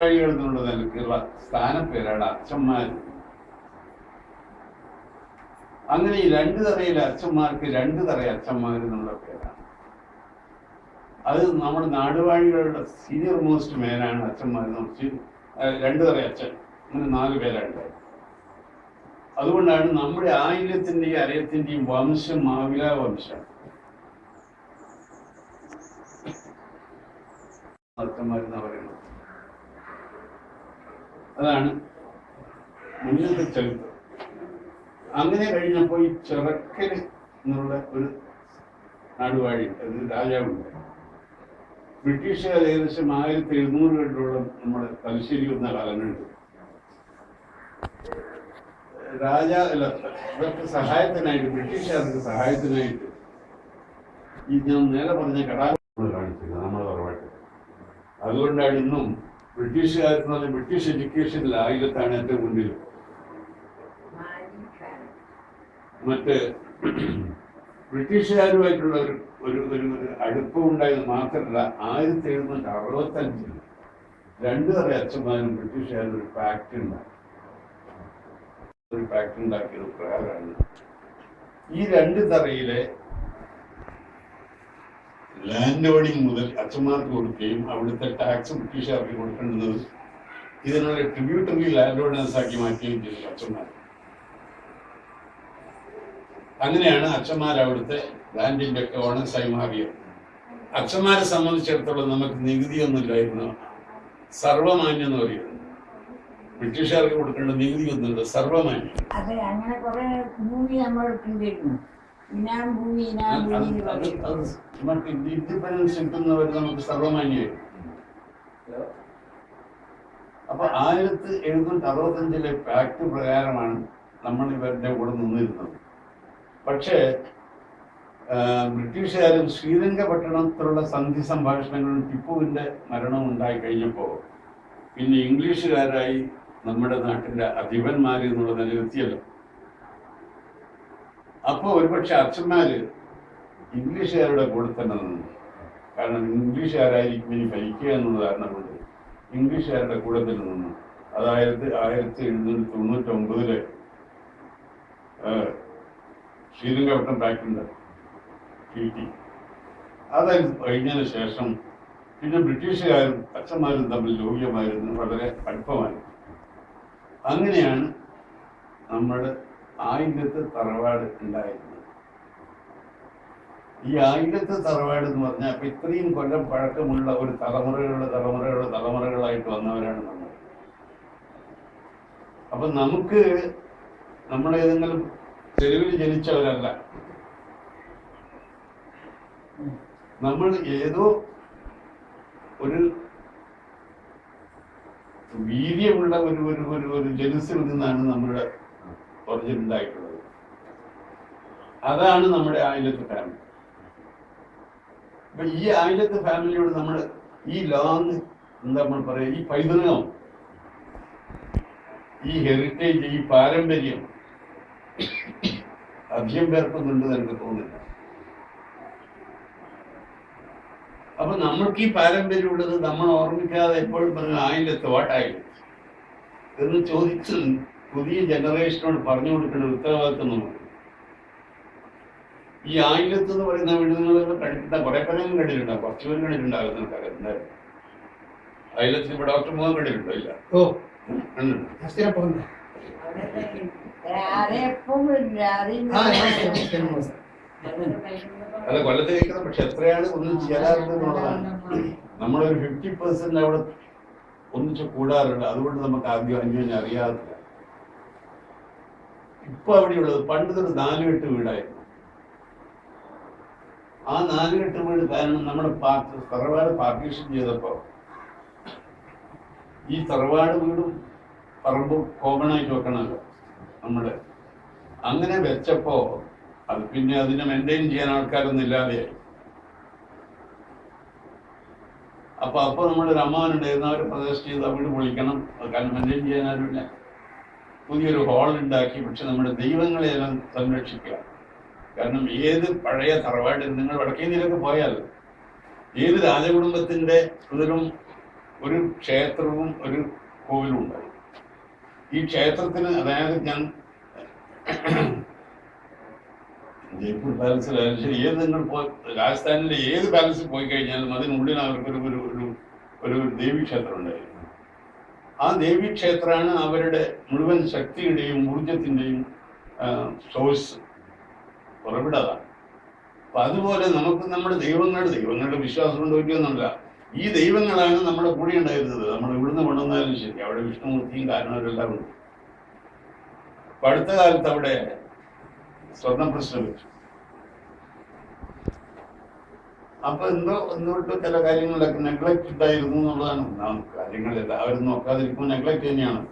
എന്നുള്ള നിലക്കുള്ള സ്ഥാനപ്പേരാണ് അച്ഛന്മാർ. അങ്ങനെ ഈ രണ്ടു തറയിലെ അച്ഛന്മാർക്ക് രണ്ടു തറ അച്ഛന്മാർ എന്നുള്ള പേരാണ്. അത് നമ്മുടെ നാടുവാഴികളുടെ സീനിയർ മോസ്റ്റ് മേനാണ് അച്ഛന്മാർ. രണ്ടു തറ അച്ഛൻ, അങ്ങനെ 4 പേരുണ്ടായി. അതുകൊണ്ടാണ് നമ്മുടെ ആയില്യത്തിന്റെയും അരയത്തിന്റെയും വംശം മാവില വംശം. അച്ഛന്മാരെന്ന് പറയുന്നത് അതാണ് മുന്നത്തെ ചരിത്രം. അങ്ങനെ കഴിഞ്ഞപ്പോൾ ഈ ചെറുക്കല് എന്നുള്ള ഒരു നാടുവാഴി, അത് രാജാവുണ്ട്. ബ്രിട്ടീഷുകാർ ഏകദേശം 1700 നമ്മുടെ തലശ്ശേരി വന്ന കാലങ്ങളുണ്ട്. ഇവർക്ക് സഹായത്തിനായിട്ട്, ബ്രിട്ടീഷുകാർക്ക് സഹായത്തിനായിട്ട് ഈ ഞാൻ നേരെ പറഞ്ഞ കടാകൾ കാണിച്ചത് നമ്മുടെ തറവാട്ട്. അതുകൊണ്ടാണ് ഇന്നും ബ്രിട്ടീഷുകാർക്ക് പറഞ്ഞ ബ്രിട്ടീഷ് എഡ്യൂക്കേഷനിൽ ആയിരത്താണ് ഏറ്റവും മുന്നിൽ. മറ്റ് ബ്രിട്ടീഷുകാരുമായിട്ടുള്ള ഒരു അടുപ്പമുണ്ടായത് മാത്രമല്ല, 1765 രണ്ടു തറ അച്ഛന്മാരും ബ്രിട്ടീഷുകാരും ഒരു പാക്ട് ഉണ്ടാക്കിയത് പ്രകാരമാണ് ഈ രണ്ടു തറയിലെ ലാൻഡ് ഓണിങ് മുതൽ അച്ഛന്മാർക്ക് കൊടുക്കുകയും അവിടുത്തെ ടാക്സ് ബ്രിട്ടീഷുകാർക്ക് കൊടുക്കേണ്ടത് ഇതിനുള്ള ട്രിബ്യൂട്ടറി ലാൻഡ് ഓണേഴ്സ് ആക്കി മാറ്റുകയും ചെയ്തു അച്ഛന്മാർ. അങ്ങനെയാണ് അച്ഛന്മാർ അവിടുത്തെ ലാൻഡിന്റെ ഒക്കെ ഓണേഴ്സായി മാറിയത്. അച്ഛന്മാരെ സംബന്ധിച്ചിടത്തോളം നമുക്ക് നികുതിയൊന്നുമില്ലായിരുന്നു. സർവമാന്യം എന്ന് പറയുന്നത് ബ്രിട്ടീഷുകാർക്ക് കൊടുക്കേണ്ട നികുതിയൊന്നുമില്ല, സർവമാന്യം. ഇൻഡിപെൻഡൻസ് കിട്ടുന്നവർ നമുക്ക് സർവമാന്യമായിരുന്നു. അപ്പൊ 1765 പാക്ട് പ്രകാരമാണ് നമ്മൾ ഇവരുടെ കൂടെ നിന്നിരുന്നത്. പക്ഷേ ബ്രിട്ടീഷുകാരും ശ്രീരംഗപട്ടണത്തിലുള്ള സന്ധി സംഭാഷണങ്ങളും ടിപ്പുവിന്റെ മരണം ഉണ്ടായി കഴിഞ്ഞപ്പോൾ പിന്നെ ഇംഗ്ലീഷുകാരായി നമ്മുടെ നാട്ടിലെ അധിപന്മാർ എന്നുള്ള നിലനിർത്തിയല്ലോ. അപ്പോൾ ഒരുപക്ഷെ അച്ഛന്മാര് ഇംഗ്ലീഷുകാരുടെ കൂടെ തന്നെ നിന്നു. കാരണം ഇംഗ്ലീഷുകാരായിരിക്കും ഇനി ഭരിക്കുക എന്നുള്ള കാരണം കൊണ്ട് ഇംഗ്ലീഷുകാരുടെ കൂടെ തന്നെ നിന്നു. അതായത് 1799 ശ്രീരംഗപട്ടണം പാക്ടിന്റെ ട്രീറ്റി. അത് കഴിഞ്ഞതിന് ശേഷം പിന്നെ ബ്രിട്ടീഷുകാരും അച്ഛന്മാരും തമ്മിൽ ലോഹ്യമായിരുന്നു, വളരെ അടുപ്പമായി. അങ്ങനെയാണ് നമ്മുടെ ആയില്യത്ത് തറവാട് ഉണ്ടായിരുന്നത്. ഈ ആയില്യത്ത് തറവാട് എന്ന് പറഞ്ഞാൽ അപ്പൊ ഇത്രയും കൊല്ലം പഴക്കമുള്ള ഒരു തലമുറകളായിട്ട് വന്നവരാണ് നമ്മൾ. അപ്പൊ നമുക്ക് നമ്മളേതെങ്കിലും തെരുവിൽ ജനിച്ചവരല്ല. നമ്മൾ ഏതോ ഒരു വീര്യമുള്ള ഒരു ജനുസിൽ നിന്നാണ് നമ്മുടെ ഒറിജിൻ ഉണ്ടായിട്ടുള്ളത്. അതാണ് നമ്മുടെ ആയില്യത്ത് ഫാമിലി. അപ്പൊ ഈ ആയില്യത്ത് ഫാമിലിയോട് നമ്മൾ ഈ ലോങ് എന്താ നമ്മൾ പറയാ, ഈ പൈതൃകം, ഈ ഹെറിറ്റേജ്, ഈ പാരമ്പര്യം അധികം പേർക്കൊന്നുണ്ടെന്ന് എനിക്ക് തോന്നുന്നില്ല. അപ്പൊ നമ്മൾക്ക് ഈ പാരമ്പര്യം ഉള്ളത് നമ്മൾ ഓർമ്മിക്കാതെ എപ്പോഴും പറഞ്ഞ ആയില്യത്ത് വാട്ടായില്യത്ത് എന്ന് ചോദിച്ച് പുതിയ ജനറേഷനോട് പറഞ്ഞു കൊടുക്കേണ്ട ഉത്തരവാദിത്വം നമുക്ക്. ഈ ആയില്യത്ത് എന്ന് പറയുന്ന വീടുകളൊക്കെ കണ്ടിട്ടുണ്ടാ, കുറെ പേരും കണ്ടിട്ടുണ്ടാവും, കുറച്ചു പേരും കണ്ടിട്ടുണ്ടാകും. എന്തായാലും ആയില്യത്തിന് ഇപ്പൊ ഡോക്ടർ മുഖം കണ്ടിട്ടുണ്ടോ? ഇല്ല. അല്ല, കൊല്ലത്ത് കഴിക്കുന്നത്. പക്ഷെ എത്രയാണ് ഒന്നും ചെയ്യാറുണ്ട് എന്നുള്ളതാണ്. നമ്മളൊരു 50% അവിടെ ഒന്നിച്ച് കൂടാറുണ്ട്. അതുകൊണ്ട് നമുക്ക് ആദ്യം അന്യോന്യം അറിയാറില്ല. ഇപ്പൊ അവിടെയുള്ളത് പണ്ടതൊരു 4-8 വീടായിരുന്നു. ആ 4-8 വീട് കാരണം നമ്മുടെ തറവാട് പാർട്ടീഷൻ ചെയ്തപ്പോ ഈ തറവാട് വീടും പറമ്പും കോമൺ ആയിട്ട് വെക്കണമല്ലോ നമ്മുടെ. അങ്ങനെ വെച്ചപ്പോ അത് പിന്നെ അതിനെ മെയിൻറ്റെയിൻ ചെയ്യാൻ ആൾക്കാരൊന്നും ഇല്ലാതെയായി. അപ്പൊ നമ്മുടെ ഒരു അമ്മാവനുണ്ടായിരുന്നു, അവരെ പ്രദേശം ചെയ്ത് വീട് പൊളിക്കണം, കാരണം മെയിൻറ്റെയിൻ ചെയ്യാൻ ആരുമില്ല. പുതിയൊരു ഹാൾ ഉണ്ടാക്കി. പക്ഷെ നമ്മുടെ ദൈവങ്ങളെയെല്ലാം സംരക്ഷിക്കുക. കാരണം ഏത് പഴയ തറവാട്, നിങ്ങൾ വടക്കേന്ത്യയിലൊക്കെ പോയാൽ ഏത് രാജകുടുംബത്തിന്റെ ഇതിലും ഒരു ക്ഷേത്രവും ഒരു കോവിലും ഉണ്ടായി. ഈ ക്ഷേത്രത്തിന്, അതായത് ഞാൻ ജയ്പൂർ പാലസിലായാലും ശരി, ഏത് നിങ്ങൾ രാജസ്ഥാനിലെ ഏത് പാലസിൽ പോയി കഴിഞ്ഞാലും അതിനുള്ളിൽ അവർക്കൊരു ഒരു ഒരു ഒരു ദേവീക്ഷേത്രം ഉണ്ടായിരുന്നു. ആ ദേവീക്ഷേത്രമാണ് അവരുടെ മുഴുവൻ ശക്തിയുടെയും ഊർജത്തിൻ്റെയും സോഴ്സ്, ഉറവിടതാണ്. അപ്പൊ അതുപോലെ നമുക്ക് നമ്മുടെ ദൈവങ്ങളുടെ വിശ്വാസം കൊണ്ട് പറ്റിയൊന്നുമില്ല. ഈ ദൈവങ്ങളാണ് നമ്മുടെ കൂടെ ഉണ്ടായിരുന്നത്. നമ്മൾ ഇവിടുന്ന് കൊണ്ടുവന്നാലും ശരി, അവിടെ വിഷ്ണുമൂർത്തിയും കാരണവരെല്ലാം ഉണ്ട്. അപ്പൊ അടുത്ത കാലത്ത് അവിടെ സ്വർണ്ണ പ്രശ്നം വെച്ചു. അപ്പൊ എന്തുകൊണ്ട് ചില കാര്യങ്ങളിലൊക്കെ നെഗ്ലക്ട് ഉണ്ടായിരുന്നു എന്നുള്ളതാണ്. കാര്യങ്ങൾ എല്ലാവരും നോക്കാതിരിക്കുമ്പോൾ നെഗ്ലക്ട് തന്നെയാണ്.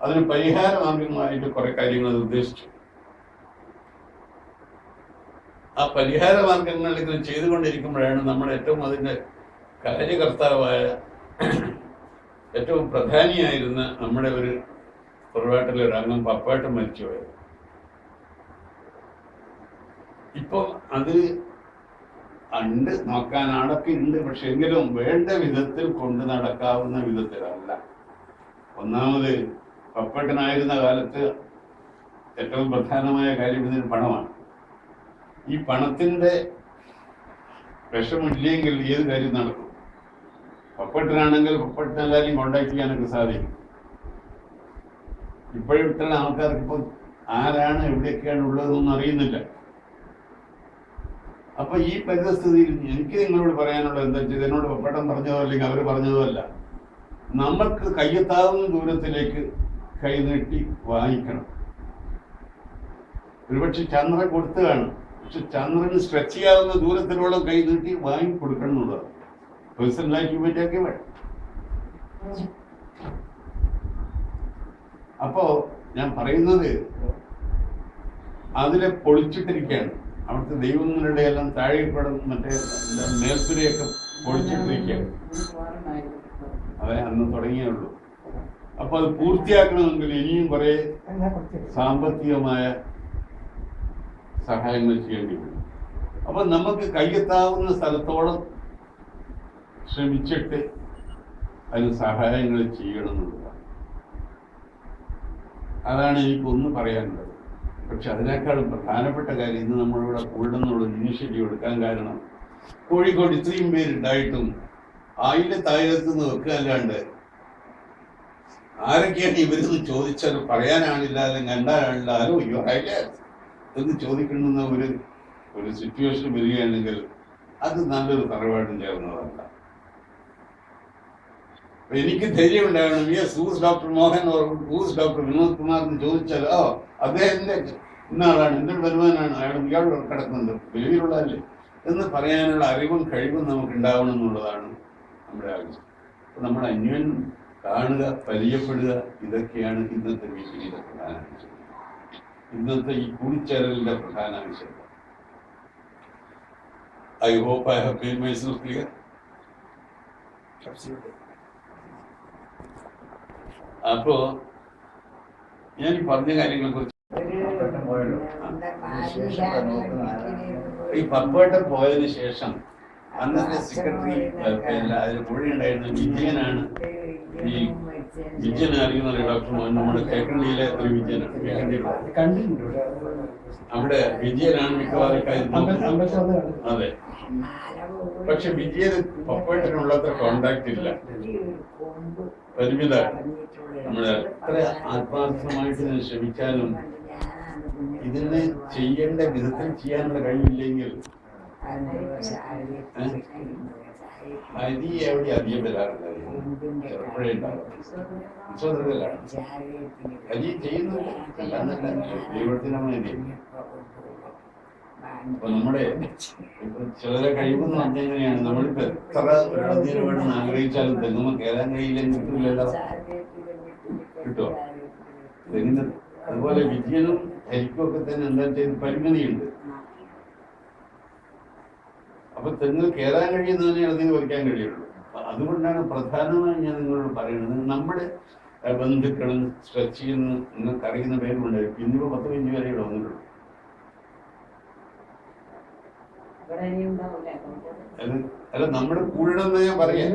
അതിന് പരിഹാര മാർഗങ്ങളായിട്ട് കുറെ കാര്യങ്ങൾ നിർദ്ദേശിച്ചു. ആ പരിഹാര മാർഗങ്ങൾ ഇങ്ങനെ ചെയ്തുകൊണ്ടിരിക്കുമ്പോഴാണ് നമ്മുടെ ഏറ്റവും അതിൻ്റെ കാര്യകർത്താവായ ഏറ്റവും പ്രധാനിയായിരുന്ന നമ്മുടെ ഒരു തറവാട്ടിലെ ഒരു അംഗം പപ്പാട്ടം മരിച്ചുപോയത്. ഇപ്പൊ അത് ഉണ്ട്, നോക്കാൻ ആടൊക്കെ ഉണ്ട്. പക്ഷെ എങ്കിലും വേണ്ട വിധത്തിൽ കൊണ്ട് നടക്കാവുന്ന വിധത്തിലല്ല. ഒന്നാമത് പപ്പട്ടനായിരുന്ന കാലത്ത് ഏറ്റവും പ്രധാനമായ കാര്യം ഇതിന് പണമാണ്. ഈ പണത്തിന്റെ വിഷമില്ലെങ്കിൽ ഏത് കാര്യം നടക്കും. പപ്പട്ടനാണെങ്കിൽ പപ്പട്ടനെ കാര്യം കോണ്ടാക്ട് ചെയ്യാനൊക്കെ സാധിക്കും. ഇപ്പോഴുള്ള ആൾക്കാർക്ക് ഇപ്പൊ ആരാണ് എവിടെയൊക്കെയാണ് ഉള്ളതെന്നൊന്നും അറിയുന്നില്ല. അപ്പൊ ഈ പരിസ്ഥിതിയിൽ എനിക്ക് നിങ്ങളോട് പറയാനുള്ളത് എന്താ വെച്ചാൽ, എന്നോട് പപ്പട്ടം പറഞ്ഞതോ അല്ലെങ്കിൽ അവർ പറഞ്ഞതോ അല്ല, നമ്മൾക്ക് കയ്യെത്താവുന്ന ദൂരത്തിലേക്ക് കൈനീട്ടി വാങ്ങിക്കണം. ഒരുപക്ഷെ ചന്ദ്രൻ കൊടുത്തു കാണും, പക്ഷെ ചന്ദ്രന് സ്ട്രെച്ച് ചെയ്യാവുന്ന ദൂരത്തിലുള്ള കൈ നീട്ടി വാങ്ങി കൊടുക്കണം എന്നുള്ളതാണ്. പേഴ്സണലായിട്ട് പറ്റിയൊക്കെ വേണം. അപ്പോ ഞാൻ പറയുന്നത് അതിലെ പൊളിച്ചിട്ടിരിക്കുകയാണ്. അവിടുത്തെ ദൈവങ്ങളുടെ എല്ലാം താഴെപ്പെടും, മറ്റേ മേൽപ്പുരയൊക്കെ പൊളിച്ചിട്ടിരിക്കുകയാണ്. അതെ, അന്ന് തുടങ്ങിയുള്ളൂ. അപ്പൊ അത് പൂർത്തിയാക്കണമെങ്കിൽ ഇനിയും കുറെ സാമ്പത്തികമായ സഹായങ്ങൾ ചെയ്യേണ്ടി വരും. അപ്പൊ നമുക്ക് കയ്യെത്താവുന്ന സ്ഥലത്തോളം ശ്രമിച്ചിട്ട് അതിന് സഹായങ്ങൾ ചെയ്യണമെന്നുള്ളതാണ്. അതാണ് എനിക്കൊന്ന് പറയാനുള്ളത്. പക്ഷെ അതിനേക്കാളും പ്രധാനപ്പെട്ട കാര്യം, ഇന്ന് നമ്മളിവിടെ കൂടുന്നുള്ള ഇനിഷ്യേറ്റീവ് എടുക്കാൻ കാരണം, കോഴിക്കോട് ഇത്രയും പേരുണ്ടായിട്ടും 1000 നിന്ന് വെക്കുകയല്ലാണ്ട് ആരൊക്കെയാണ് ഇവരെന്ന് ചോദിച്ചാൽ പറയാനാണില്ല, അല്ലെങ്കിൽ കണ്ടാനാണില്ല, ആരോ എന്ന് ചോദിക്കണമെന്ന ഒരു സിറ്റുവേഷൻ വരികയാണെങ്കിൽ അത് നല്ലൊരു തറവാടും ചേർന്നതല്ല. എനിക്ക് ധൈര്യം ഉണ്ടാകണം, who's doctor Mohan who's doctor Vinod Kumar എന്ന് ചോദിച്ചാൽ, അദ്ദേഹത്തിന്റെ ഇന്നാളാണ്, എന്തൊരു വരുമാനമാണ്, ഇയാൾ കിടക്കുന്നത്, വെളിയിലുള്ളതല്ലേ എന്ന് പറയാനുള്ള അറിവും കഴിവും നമുക്ക് ഉണ്ടാവണം എന്നുള്ളതാണ് നമ്മുടെ ആവശ്യം. നമ്മുടെ അന്യോന്യം കാണുക, പരിചയപ്പെടുക, ഇതൊക്കെയാണ് ഇന്നത്തെ മീറ്റിംഗിന്റെ പ്രധാന ആവശ്യം, ഇന്നത്തെ ഈ കൂടിച്ചേരലിന്റെ പ്രധാന ആവശ്യം. I hope I have made myself clear. അപ്പോ ഞാൻ ഈ പറഞ്ഞ കാര്യങ്ങളെ കുറിച്ച്, ഈ പപ്പേട്ടൻ പോയതിനു ശേഷം അന്നത്തെ സെക്രട്ടറി അതിന് കൂടെ ഉണ്ടായിരുന്ന വിജയനാണ്. ഈ വിജയനെ അറിയുന്ന ഡോക്ടർ നമ്മുടെ കേക്കണ്ടിയിലെ ഒരു വിജയനാണ്, അവിടെ വിജയനാണ് മിക്കവാറും. അതെ, പക്ഷെ വിജയന് പപ്പേട്ടനുള്ളത്ര കോണ്ടാക്ട് ഇല്ല, പരിമിതമാണ്. നമ്മള് എത്ര ആത്മാർത്ഥമായിട്ട് ഇതിനെ ശ്രമിച്ചാലും ഇതിനെ ചെയ്യേണ്ട വിധത്തിൽ ചെയ്യാനുള്ള കഴിവില്ലെങ്കിൽ അരി എവിടെ അധികം വരാറില്ല, ചെറുപ്പഴേ ഉണ്ടാവും. വിശ്വാസത്തിലാണ് അരി ചെയ്യുന്നില്ല, ദൈവത്തിനാണ്. അപ്പൊ നമ്മുടെ ഇപ്പൊ ചിലരെ കഴിവെന്ന് പറഞ്ഞ എങ്ങനെയാണ്, നമ്മളിപ്പോ എത്ര ഒരാളത്തിന് വേണമെന്ന് ആഗ്രഹിച്ചാലും തെങ്ങുമ്പോ കയറാൻ കഴിയില്ലെങ്കിൽ കിട്ടില്ലല്ലോ, കിട്ടുമോ തെങ്ങിന്? അതുപോലെ വിജയനും ഹരിക്കും ഒക്കെ തന്നെ എന്താ ചെയ്യുന്ന പരിമിതിയുണ്ട്. അപ്പൊ തെങ്ങ് കയറാൻ കഴിയുന്നതിനെ അതിന് വയ്ക്കാൻ കഴിയുള്ളൂ. അതുകൊണ്ടാണ് പ്രധാനമായി ഞാൻ നിങ്ങളോട് പറയുന്നത്, നമ്മുടെ ബന്ധുക്കളും സ്ട്രെച്ച് ചെയ്യുന്ന നിങ്ങൾക്ക് അറിയുന്ന പേരുണ്ടായിരിക്കും. ഇന്നിപ്പോ 10-15 പേരെ വന്നിട്ടുള്ളൂ. അല്ല, നമ്മുടെ കൂടെ ഞാൻ പറയാം,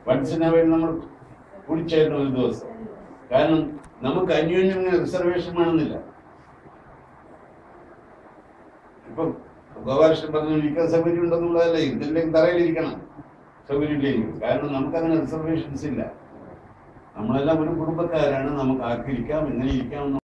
വൺസിനവയിൽ നമ്മൾ കൂടിച്ചേരണം ഒരു ദിവസം. കാരണം നമുക്ക് അന്യോന്യം റിസർവേഷൻ വേണമെന്നില്ല. ഇപ്പം ഗോപാലകൃഷ്ണൻ പറഞ്ഞു ഇരിക്കാൻ സൗകര്യം ഉണ്ടെന്നുള്ളതല്ല, ഇതില്ലെങ്കിൽ തറയിലിരിക്കണം, സൗകര്യമില്ലായിരിക്കും. കാരണം നമുക്കങ്ങനെ റിസർവേഷൻസ് ഇല്ല. നമ്മളെല്ലാം ഒരു കുടുംബക്കാരാണ്, നമുക്ക് ആർക്കിരിക്കാം, എങ്ങനെ ഇരിക്കാം.